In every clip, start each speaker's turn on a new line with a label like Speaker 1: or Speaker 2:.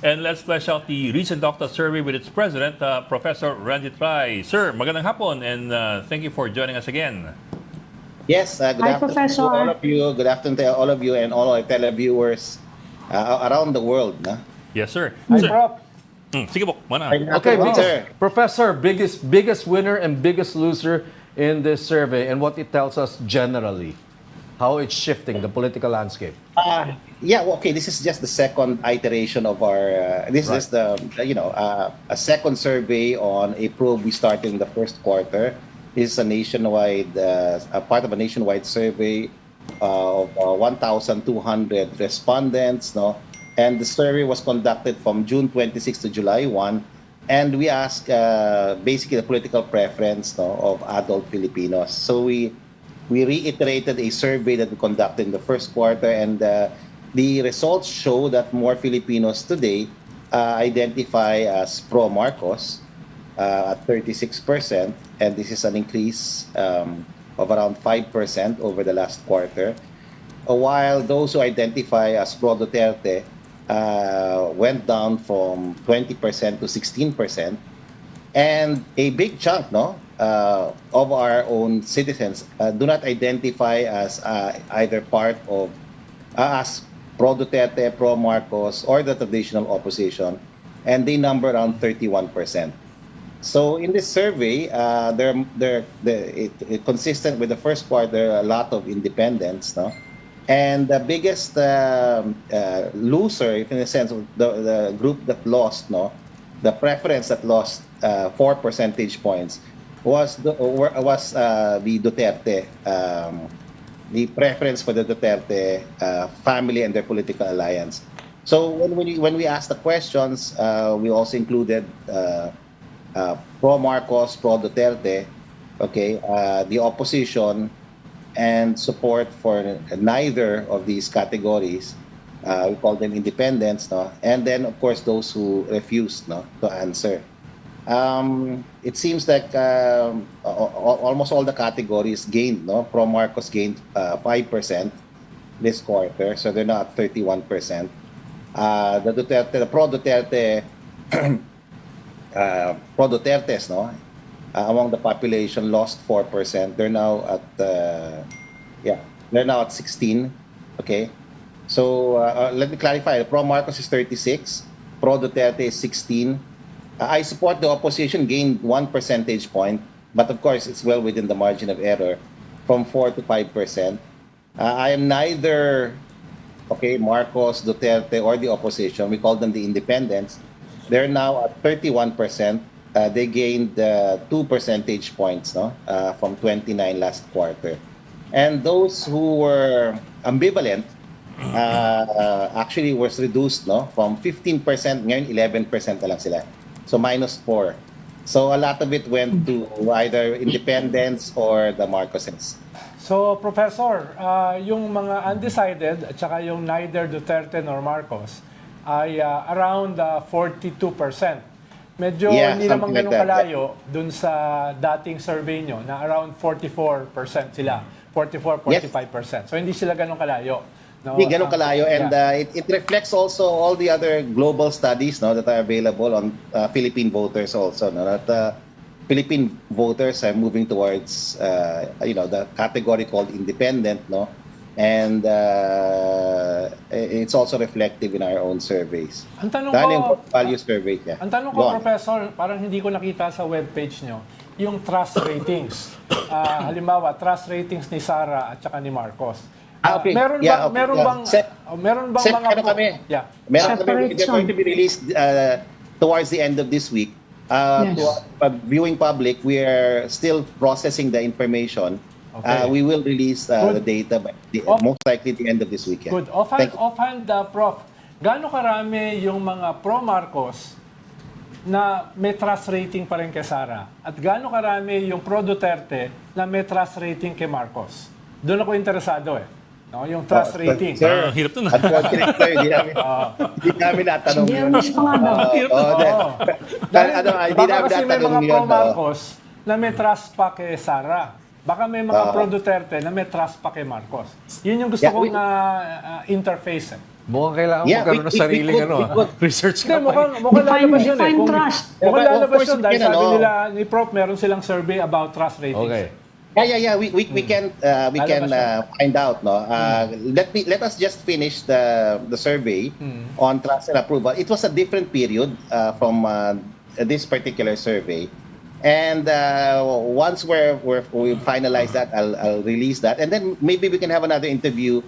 Speaker 1: And let's flesh out the recent OCTA survey with its president, Professor Ranjit Rye. Sir, magandang hapon and thank you for joining us again.
Speaker 2: Yes, good
Speaker 3: Hi,
Speaker 2: afternoon
Speaker 3: Professor.
Speaker 2: to all of you. Good afternoon to all of you and all our televiewers around the world. No?
Speaker 1: Yes, sir.
Speaker 4: Hi,
Speaker 1: Sir,
Speaker 4: Prof.
Speaker 1: sige po, mana.
Speaker 4: Okay,
Speaker 2: sir.
Speaker 4: Professor, biggest winner and biggest loser in this survey and what it tells us generally, how it's shifting the political landscape.
Speaker 2: Okay. This is just the second iteration of our. This is the a second survey on a probe we started in the first quarter. This is a nationwide, a part of a nationwide survey of 1,200 respondents. No, and the survey was conducted from June 26 to July 1, and we asked basically the political preference of adult Filipinos. So we reiterated a survey that we conducted in the first quarter, and the results show that more Filipinos today identify as pro-Marcos at 36%, and this is an increase of around 5% over the last quarter, while those who identify as pro-Duterte went down from 20% to 16%, and a big chunk of our own citizens do not identify as either part of as pro-Duterte, pro-Marcos, or the traditional opposition, and they number around 31%. So in this survey, consistent with the first quarter, a lot of independents, no? And the biggest loser, if in a sense, the group that lost, the preference that lost 4 percentage points was the Duterte, the preference for the Duterte family and their political alliance. So when we asked the questions, we also included pro-Marcos, pro-Duterte, the opposition, and support for neither of these categories. We call them independents, and then of course those who refused to answer. It seems like almost all the categories gained. Pro-Marcos gained 5% this quarter, so they're now at 31%. The pro-Duterte pro-Dutertes, among the population lost 4%. They're now at 16. Okay, so let me clarify. The pro-Marcos is 36, pro-Duterte is 16. I support the opposition gained 1 percentage point, but of course it's well within the margin of error, from 4 to 5%. I am neither Marcos, Duterte, or the opposition. We call them the independents. They're now at 31%. They gained 2 percentage points from 29 last quarter. And those who were ambivalent actually was reduced from 15%, ngayon 11% na lang sila. So minus 4. So a lot of it went to either independents or the Marcoses.
Speaker 5: So, Professor, yung mga undecided at saka yung neither Duterte nor Marcos ay around 42%. Medyo hindi naman ganun kalayo dun sa dating survey nyo na around 44% sila. 44-45%. So, hindi sila ganun kalayo. No?
Speaker 2: Hindi ganun kalayo. And it reflects also all the other global studies that are available on Philippine voters also. That Philippine voters are moving towards the category called independent, and it's also reflective in our own surveys.
Speaker 5: Ang tanong ko,
Speaker 2: value survey. Yeah.
Speaker 5: Ang tanong ko, Professor, parang hindi ko nakita sa webpage nyo, yung trust ratings. Halimbawa, trust ratings ni Sara at saka ni Marcos.
Speaker 2: Okay.
Speaker 5: Meron bang mga
Speaker 2: kami. Yeah. Meron kami. They're going to be released towards the end of this week.
Speaker 3: Yes.
Speaker 2: To a viewing public, we are still processing the information. Okay. We will release the data by most likely the end of this week. Yeah.
Speaker 5: Good. Offhand, Prof, gaano karami yung mga pro-Marcos na may trust rating pa rin kay Sara? At gaano karami yung pro-Duterte na may trust rating kay Marcos? Doon ako interesado yung trust rating.
Speaker 2: Sir,
Speaker 1: hirap to na.
Speaker 2: Unfortunately, hindi namin natanong yun.
Speaker 5: Baka kasi may mga pro-Marcos na may trust pa kay Sara. Baka may mga pro-Duterte na may trust pa kay Marcos. Yun yung gusto kong interface.
Speaker 4: Mukhang kailangan
Speaker 2: Yeah,
Speaker 4: magkaroon ng
Speaker 2: we
Speaker 4: sariling
Speaker 2: could-
Speaker 4: research
Speaker 5: Hindi,
Speaker 4: ka.
Speaker 5: mukhang lalabas yun eh.
Speaker 3: Define
Speaker 5: Kung-
Speaker 3: trust.
Speaker 5: Mukhang
Speaker 2: But of
Speaker 5: lalabas
Speaker 2: course,
Speaker 5: yun dahil
Speaker 2: you can,
Speaker 5: sabi
Speaker 2: ano,
Speaker 5: nila ni Prof, meron silang survey about trust ratings.
Speaker 4: Okay.
Speaker 2: Yeah. We can find out. No, let us just finish the survey on trust and approval. It was a different period from this particular survey, and once we finalize that, I'll release that, and then maybe we can have another interview,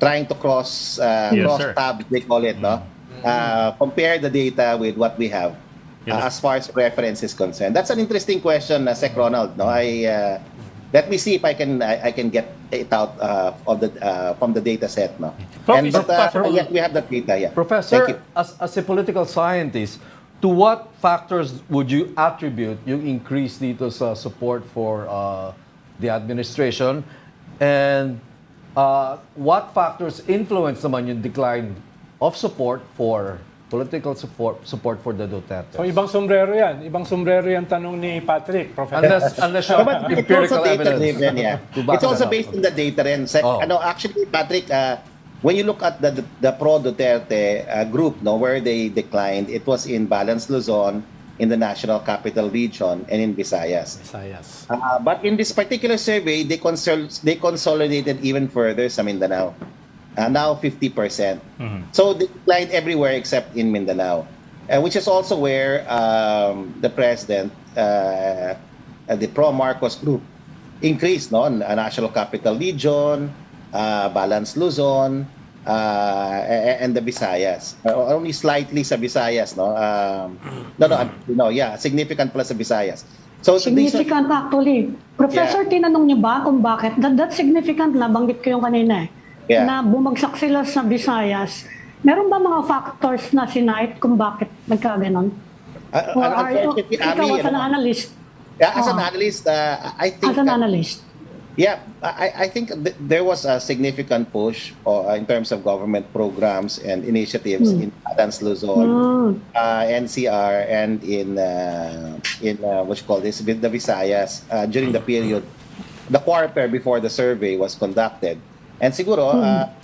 Speaker 2: trying to cross
Speaker 1: sir.
Speaker 2: tab, they call it. No, compare the data with what we have.
Speaker 1: Yes.
Speaker 2: As far as reference is concerned, that's an interesting question, Sec Ronald. No, let me see if I can get it out of the from the data set. No,
Speaker 1: Prof,
Speaker 2: and
Speaker 1: is it possible-
Speaker 2: yeah, we have the data. Yeah, Thank
Speaker 4: Professor,
Speaker 2: you.
Speaker 4: as a political scientist, to what factors would you attribute yung increase dito sa support for the administration? And what factors influence naman yung decline of support for political support for the Duterte?
Speaker 5: So ibang sombrero yan. Ibang sombrero yan tanong ni Patrick, Professor.
Speaker 4: Unless you have
Speaker 2: But it's
Speaker 4: empirical
Speaker 2: also
Speaker 4: evidence.
Speaker 2: data-driven, yeah.
Speaker 4: to back
Speaker 2: It's also
Speaker 4: that up.
Speaker 2: based on the data rin.
Speaker 4: Oh.
Speaker 2: Actually, Patrick, when you look at the pro-Duterte group, no, where they declined, it was in Balance Luzon, in the National Capital Region, and in Visayas.
Speaker 5: Visayas.
Speaker 2: But in this particular survey, they consolidated even further sa Mindanao. Now 50%. So they declined everywhere except in Mindanao, which is also where the president, the pro-Marcos group, increased, no, National Capital Region, Balance Luzon, and the Visayas. Only slightly sa Visayas, no. Significant plus sa Visayas. So
Speaker 3: Significant actually. Professor, tinanong niyo ba kung bakit? That's significant na, banggit ko yung kanina eh.
Speaker 2: Yeah.
Speaker 3: Na bumagsak sila sa Visayas. Meron ba mga factors na sinight kung bakit nagkaganon?
Speaker 2: Unfortunately,
Speaker 3: Ikaw as an analyst.
Speaker 2: Yeah, as an analyst, I think
Speaker 3: As an analyst.
Speaker 2: Yeah, I think there was a significant push in terms of government programs and initiatives in Balance Luzon, NCR, and in what you call this, with the Visayas during the period, the quarter before the survey was conducted. And siguro,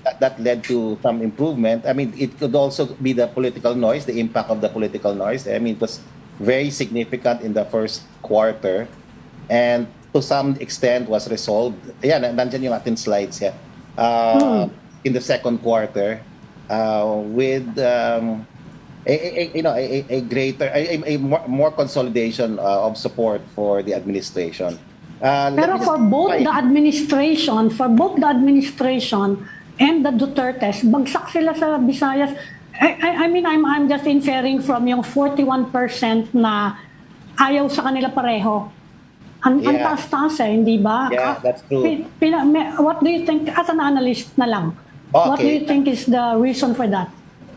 Speaker 2: that led to some improvement. I mean, it could also be the political noise, the impact of the political noise. I mean, it was very significant in the first quarter. And to some extent was resolved. Ayan, nandyan yung ating slides. Yeah. In the second quarter, with a greater, more consolidation of support for the administration.
Speaker 3: Pero for both the administration and the Dutertes, bagsak sila sa Visayas. I mean, I'm just inferring from yung 41% na ayaw sa kanila pareho. Ang taas-taas hindi ba?
Speaker 2: Yeah, that's true.
Speaker 3: What do you think, as an analyst na lang, what do you think is the reason for that?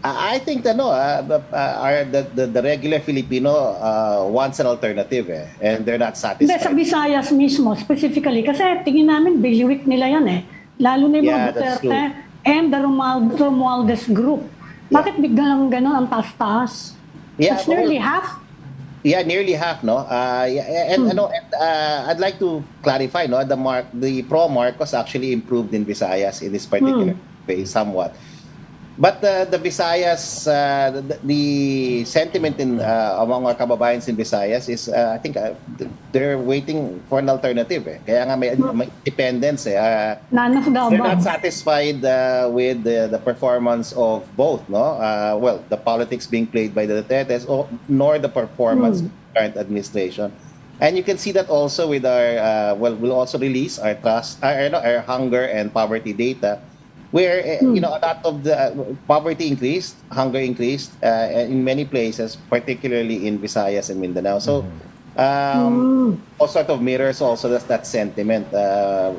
Speaker 2: I think the regular Filipino wants an alternative and they're not
Speaker 3: Hindi,
Speaker 2: satisfied.
Speaker 3: sa Visayas mismo, specifically. Kasi tingin namin, bailiwick nila yan eh. Lalo na yung mga
Speaker 2: that's
Speaker 3: Duterte and the Romualdez group. Bakit bigla lang gano'n ang taas-taas? That's nearly half.
Speaker 2: Yeah, nearly half, no. I'd like to clarify, no. The pro-Marcos actually improved in Visayas in this particular phase somewhat. But the Visayas, the sentiment among our kababayans in Visayas is, I think, they're waiting for an alternative. Kaya nga may independence.
Speaker 3: None of the
Speaker 2: They're not
Speaker 3: above.
Speaker 2: satisfied with the performance of both, no? The politics being played by the Dutertes, nor the performance of the current administration. And you can see that also with our, we'll also release our our hunger and poverty data, where a lot of the poverty increased, hunger increased in many places, particularly in Visayas and Mindanao. So, all sort of mirrors also that sentiment,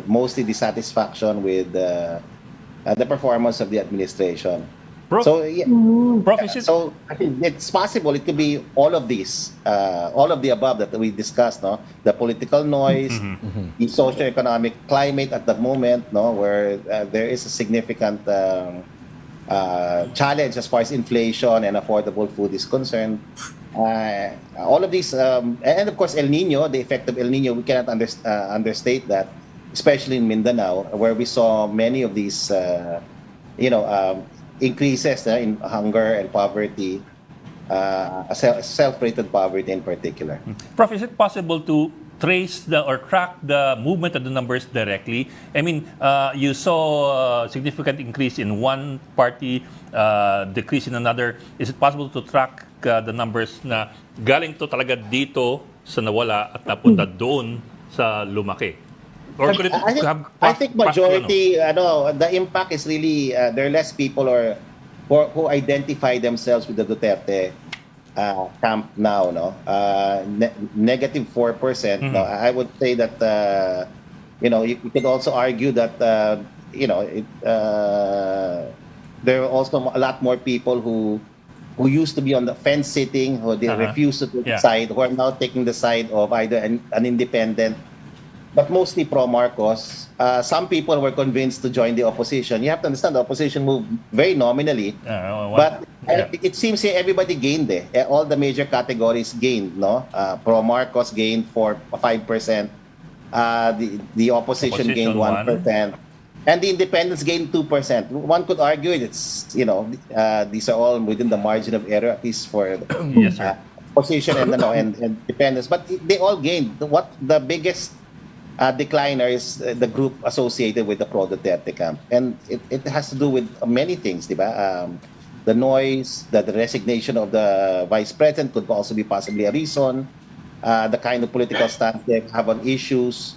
Speaker 2: mostly dissatisfaction with the performance of the administration.
Speaker 1: Prof,
Speaker 2: So, yeah.
Speaker 1: Prof, is it,
Speaker 2: So I think it's possible it could be all of these, all of the above that we discussed, no? The political noise, the socio-economic climate at the moment, no, where there is a significant challenge as far as inflation and affordable food is concerned. All of these, and of course El Nino, the effect of El Nino, we cannot understate that, especially in Mindanao, where we saw many of these, increases in hunger and poverty, self-rated poverty in particular.
Speaker 1: Prof, is it possible to trace or track the movement of the numbers directly? I mean, you saw a significant increase in one party, decrease in another. Is it possible to track the numbers na galing to talaga dito sa nawala at napunta doon sa lumaki? Or could it
Speaker 2: I think majority, the impact is really there are less people who identify themselves with the Duterte camp now, no? Negative 4%. No, I would say that you could also argue that there are also a lot more people who used to be on the fence sitting, who they refuse to take the side, who are now taking the side of either an independent, but mostly pro-Marcos. Some people were convinced to join the opposition. You have to understand the opposition moved very nominally, but it seems everybody gained. All the major categories gained. No, pro-Marcos gained 5%. The opposition gained 1%, and the independents gained 2%. One could argue it's these are all within the margin of error, at least for
Speaker 1: Yes, sir.
Speaker 2: opposition and independents. But they all gained. What the biggest decliner is the group associated with the pro-Duterte camp. And it has to do with many things, diba? The noise, the resignation of the vice president could also be possibly a reason. The kind of political stance they have on issues,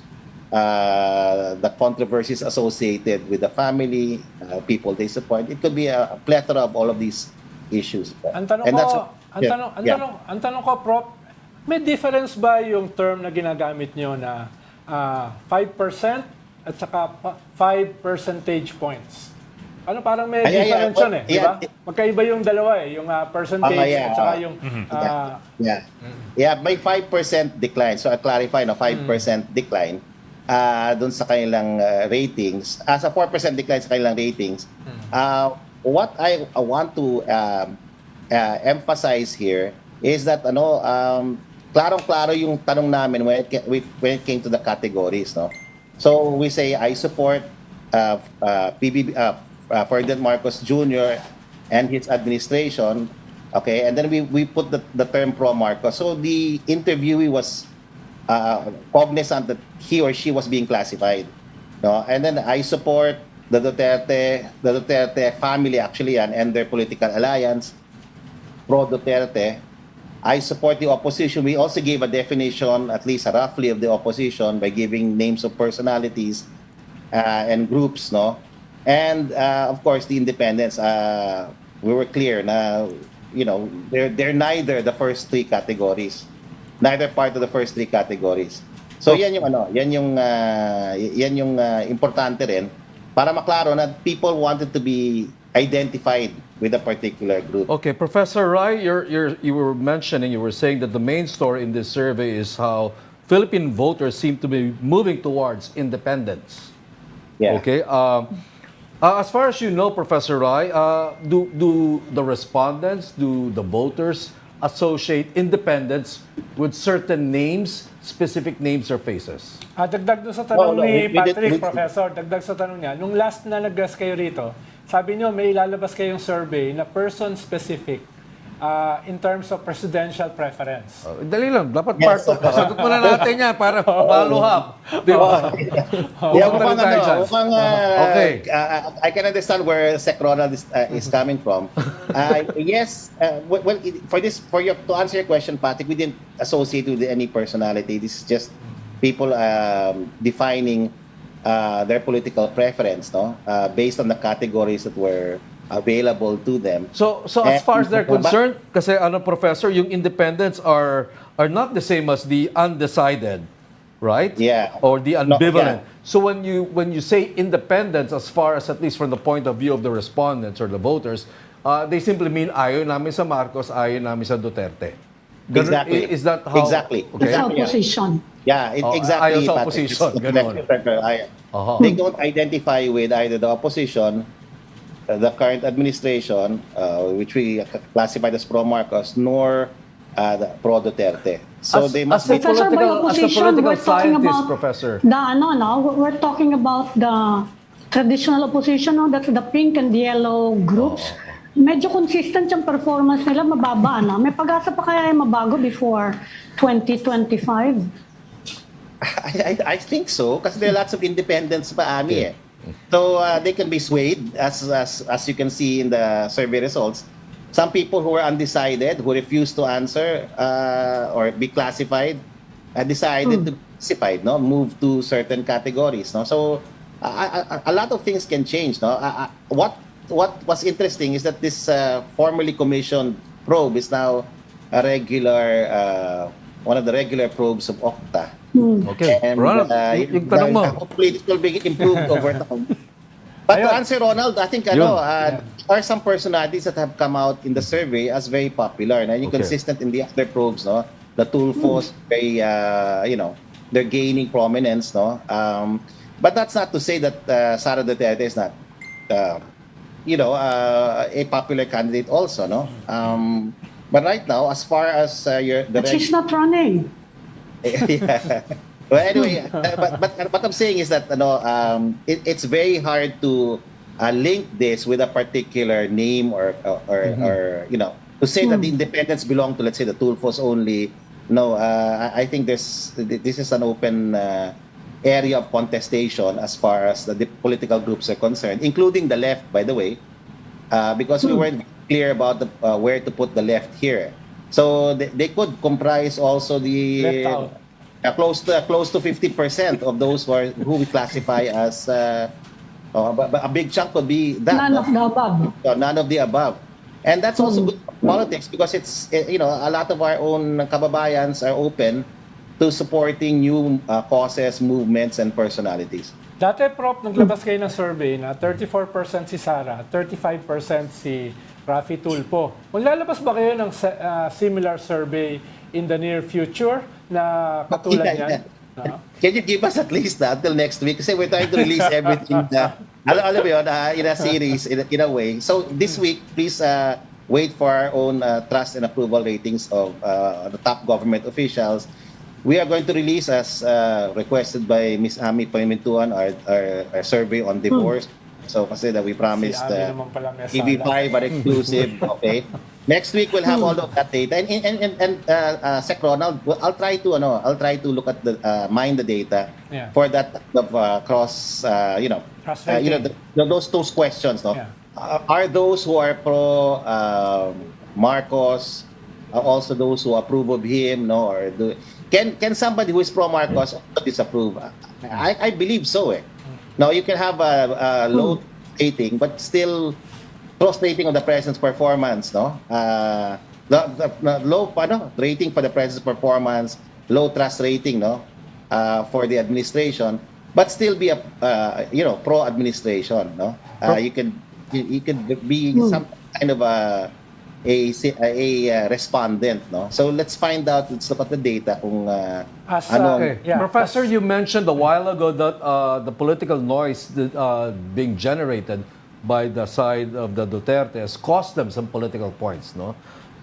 Speaker 2: the controversies associated with the family, people they support. It could be a plethora of all of these issues.
Speaker 5: Ang tanong ko, Prof, may difference ba yung term na ginagamit nyo na 5% at saka 5 percentage points? Parang may difference yun di ba? Magkaiba yung dalawa yung percentage at saka yung...
Speaker 2: may 5% decline. So I clarify, 5% decline dun sa kanilang ratings. Sa 4% decline sa kanilang ratings. What I want to emphasize here is that klarong-klaro yung tanong namin when it came to the categories, no? So we say I support Ferdinand Marcos Jr. and his administration, okay, and then we put the term pro-Marcos. So the interviewee was cognizant that he or she was being classified, no? And then I support the Duterte family actually and their political alliance, pro-Duterte. I support the opposition. We also gave a definition, at least roughly, of the opposition by giving names of personalities and groups, no? And of course, the independents. We were clear na, they're neither the first three categories, neither part of the first three categories. So yan yung importante rin para maklaro na people wanted to be identified with a particular group.
Speaker 4: Okay, Professor Rye, you were saying that the main story in this survey is how Philippine voters seem to be moving towards independence.
Speaker 2: Yeah.
Speaker 4: Okay. As far as you know, Professor Rye, do the respondents, do the voters associate independence with certain names, specific names or faces?
Speaker 5: Dagdag doon sa tanong ni Patrick, Professor, dagdag sa tanong niya, nung last na nag-guest kayo rito, sabi niyo may ilalabas kayong survey na person-specific in terms of presidential preference.
Speaker 4: Dali lang, dapat part of. Sagot muna natin yan para follow up. Di ba?
Speaker 2: Okay. I can understand where Sec Ronald is coming from. Yes, to answer your question, Patrick, we didn't associate with any personality. This is just people defining their political preference, no, based on the categories that were available to them.
Speaker 4: So as far as they're concerned, kasi Professor, yung independents are not the same as the undecided, right?
Speaker 2: Yeah.
Speaker 4: Or the ambivalent.
Speaker 2: No, yeah.
Speaker 4: So when you say independents, as far as at least from the point of view of the respondents or the voters, they simply mean ayaw namin sa Marcos, ayaw namin sa Duterte.
Speaker 2: Exactly.
Speaker 4: Is that how?
Speaker 2: Exactly.
Speaker 3: It's opposition.
Speaker 2: Yeah, exactly.
Speaker 4: Ayaw sa opposition.
Speaker 2: They don't identify with either the opposition, the current administration, which we classified as pro-Marcos, nor the pro-Duterte. So they must be
Speaker 3: Professor, by opposition,
Speaker 4: political
Speaker 3: we're talking
Speaker 4: scientist,
Speaker 3: about
Speaker 4: Professor.
Speaker 3: we're talking about the traditional opposition, no? That's the pink and yellow groups. Medyo consistent yung performance nila, mababa na. May pag-asa pa kaya yung mabago before 2025?
Speaker 2: I think so, kasi there are lots of independents pa, Ami. So they can be swayed, as you can see in the survey results. Some people who are undecided, who refused to answer or be classified, decided to be classified, no, move to certain categories, no. So a lot of things can change, no. What was interesting is that this formerly commissioned probe is now a regular, one of the regular probes of OCTA.
Speaker 4: Okay.
Speaker 2: And
Speaker 4: Ronald, yung tanong mo.
Speaker 2: hopefully it will be improved over time. But to answer Ronald, I think there are some personalities that have come out in the survey as very popular. And consistent in the other probes, no? The Tulfos, very, they're gaining prominence, no? But that's not to say that Sara Duterte is not, a popular candidate also, no? But right now, as far as
Speaker 3: But she's not running.
Speaker 2: yeah. Well, anyway, but what I'm saying is that it's very hard to link this with a particular name or to say that the independents belong to, let's say, the Tulfos only. No, I think this is an open area of contestation as far as the political groups are concerned, including the left, by the way, because we weren't clear about where to put the left here. So they could comprise also the close to 50% of those who we classify as but a big chunk could be that
Speaker 3: None of the above.
Speaker 2: none of the above, and that's also good for politics because it's a lot of our own kababayans are open to supporting new causes, movements, and personalities.
Speaker 5: Dati, Prof, naglabas kayo ng survey na 34% si Sara, 35% si Rafi Tulfo. Kung lalabas ba kayo ng similar survey in the near future na katulad yan?
Speaker 2: Can you give us at least until next week? Kasi we're trying to release everything alam mo yun, in a series, in a way. So this week, please wait for our own trust and approval ratings of the top government officials. We are going to release, as requested by Ms. Ami Paimintuan, our survey on divorce. So kasi that we promised EB5 are exclusive. Okay. Next week we'll have all of that data. And Sec Ronald, I'll try to look at mine the data for that cross those questions, no. Are those who are pro Marcos also those who approve of him, no, or can somebody who is pro Marcos also disapprove? I believe so. Now you can have a low rating, but still close rating of the president's performance, no? The low rating for the president's performance, low trust rating, no, for the administration, but still be a pro administration, no? You can be some kind of a respondent, no? So let's find out. Let's look at the data. Kung
Speaker 4: Professor, you mentioned a while ago that the political noise being generated by the side of the Duterte has cost them some political points, no?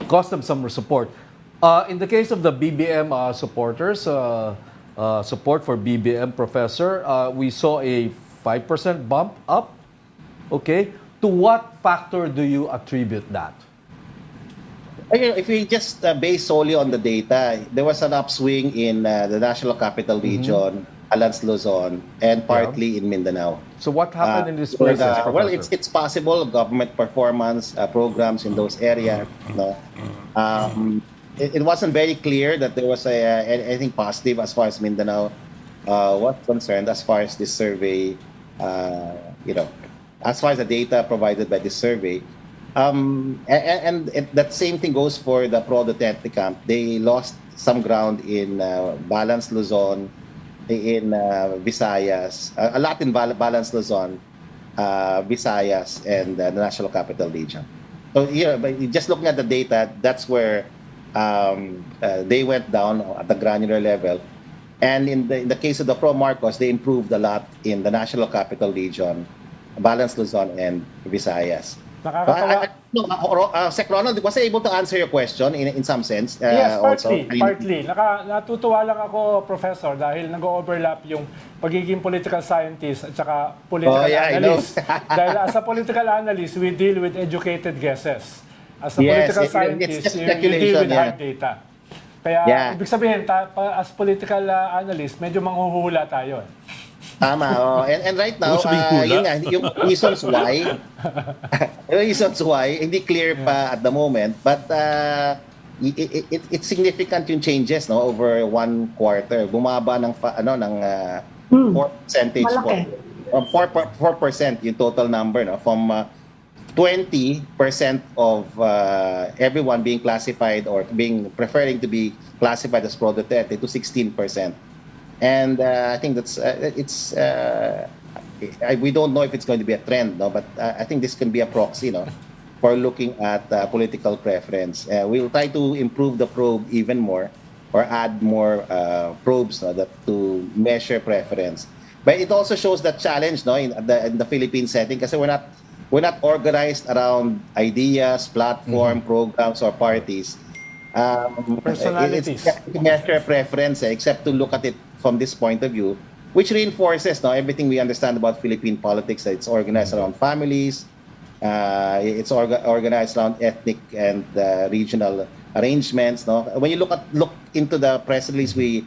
Speaker 4: Cost them some support. In the case of the BBM supporters, support for BBM, Professor, we saw a 5% bump up. Okay, to what factor do you attribute that?
Speaker 2: If we just base solely on the data, there was an upswing in the National Capital Region, Alans Luzon, and partly in Mindanao.
Speaker 4: So what happened in this places, Professor?
Speaker 2: Well, it's possible government performance programs in those areas. No, it wasn't very clear that there was anything positive as far as Mindanao was concerned. As far as this survey, as far as the data provided by this survey. And that same thing goes for the pro-Duterte camp. They lost some ground in Balance Luzon, in Visayas, a lot in Balance Luzon, Visayas, and the National Capital Region. So but just looking at the data, that's where they went down at the granular level. And in the case of the pro-Marcos, they improved a lot in the National Capital Region, Balance Luzon, and Visayas.
Speaker 5: Nakakatawa.
Speaker 2: Sec Ronald, was I able to answer your question in some sense?
Speaker 5: Yes,
Speaker 2: Also?
Speaker 5: partly. Natutuwa lang ako, Professor, dahil nag-overlap yung pagiging political scientist at saka political analyst. Dahil as a political analyst, we deal with educated guesses. As a political scientist,
Speaker 2: it's just
Speaker 5: you deal with
Speaker 2: speculation,
Speaker 5: hard data. Kaya, ibig sabihin, as political analyst, medyo manghuhula tayo.
Speaker 2: Tama. And right now,
Speaker 1: Gusto mong hula?
Speaker 2: yun nga, yung reasons why, hindi clear pa at the moment, but it's significant yung changes no over one quarter. Bumaba ng 4 percentage
Speaker 3: Malaki.
Speaker 2: point. 4% yung total number no from 20% of everyone being classified or preferring to be classified as pro-Duterte to 16%. And I think that's we don't know if it's going to be a trend, no, but I think this can be a proxy, no, for looking at political preference. We'll try to improve the probe even more, or add more probes, no, to measure preference. But it also shows that challenge, no, in the Philippine setting, kasi we're not organized around ideas, platform, programs, or parties.
Speaker 5: Personalities.
Speaker 2: It's to measure preference, except to look at it from this point of view, which reinforces everything we understand about Philippine politics. That it's organized around families, it's organized around ethnic and regional arrangements. No, when you look into the press release we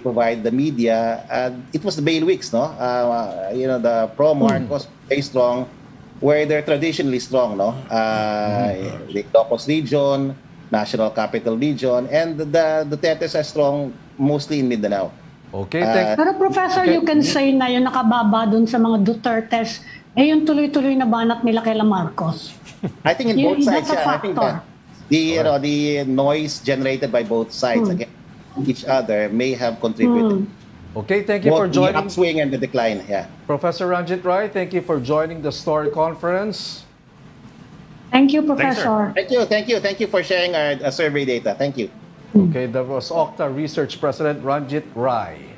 Speaker 2: provide the media, it was the bailiwicks. No, the pro Marcos very strong, where they're traditionally strong. No, the Ilocos region, National Capital Region, and the Dutertes are strong mostly in Mindanao.
Speaker 4: Okay, thank
Speaker 3: Pero Professor, you can say na yung nakababa dun sa mga Dutertes, yung tuloy-tuloy na banat nila kay Marcos.
Speaker 2: I think in both sides,
Speaker 3: That's a
Speaker 2: I think
Speaker 3: factor.
Speaker 2: that the noise generated by both sides against each other may have contributed.
Speaker 4: Okay, thank you for
Speaker 2: Both the
Speaker 4: joining.
Speaker 2: upswing and the decline. Yeah.
Speaker 4: Professor Ranjit Rye, thank you for joining the Story Conference.
Speaker 3: Thank you,
Speaker 1: Thanks, sir.
Speaker 3: Professor.
Speaker 2: Thank you for sharing our survey data. Thank you.
Speaker 4: Okay, that was OCTA Research President Ranjit Rye.